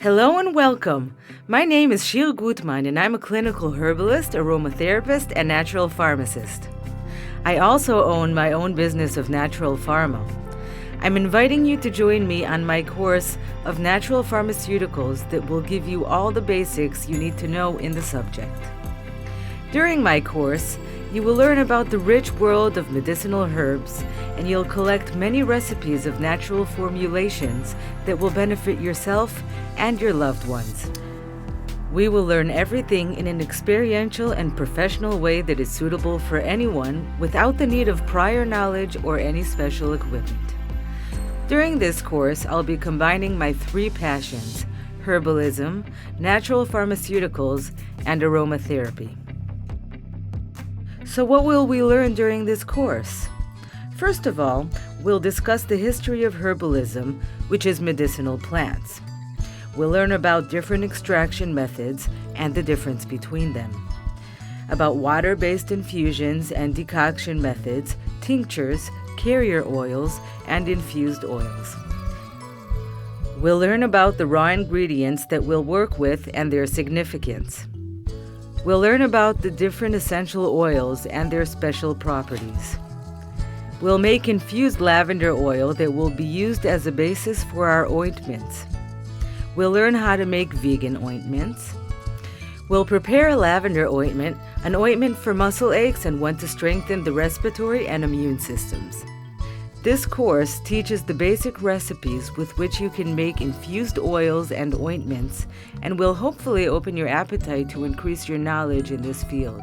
Hello and welcome. My name is Sheil Gutmann and I'm a clinical herbalist, aromatherapist, and natural pharmacist. I also own my own business of natural pharma. I'm inviting you to join me on my course of natural pharmaceuticals that will give you all the basics you need to know in the subject. During my course, you will learn about the rich world of medicinal herbs, and you'll collect many recipes of natural formulations that will benefit yourself and your loved ones. We will learn everything in an experiential and professional way that is suitable for anyone without the need of prior knowledge or any special equipment. During this course, I'll be combining my three passions: herbalism, natural pharmaceuticals, and aromatherapy. So what will we learn during this course? First of all, we'll discuss the history of herbalism, which is medicinal plants. We'll learn about different extraction methods and the difference between them, about water-based infusions and decoction methods, tinctures, carrier oils, and infused oils. We'll learn about the raw ingredients that we'll work with and their significance. We'll learn about the different essential oils and their special properties. We'll make infused lavender oil that will be used as a basis for our ointments. We'll learn how to make vegan ointments. We'll prepare a lavender ointment, an ointment for muscle aches and one to strengthen the respiratory and immune systems. This course teaches the basic recipes with which you can make infused oils and ointments, and will hopefully open your appetite to increase your knowledge in this field.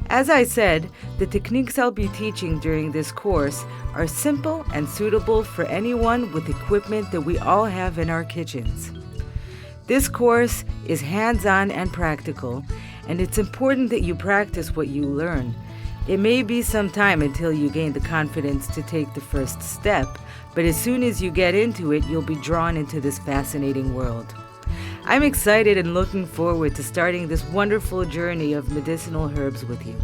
As I said, the techniques I'll be teaching during this course are simple and suitable for anyone with equipment that we all have in our kitchens. This course is hands-on and practical, and it's important that you practice what you learn. It may be some time until you gain the confidence to take the first step, but as soon as you get into it, you'll be drawn into this fascinating world. I'm excited and looking forward to starting this wonderful journey of medicinal herbs with you.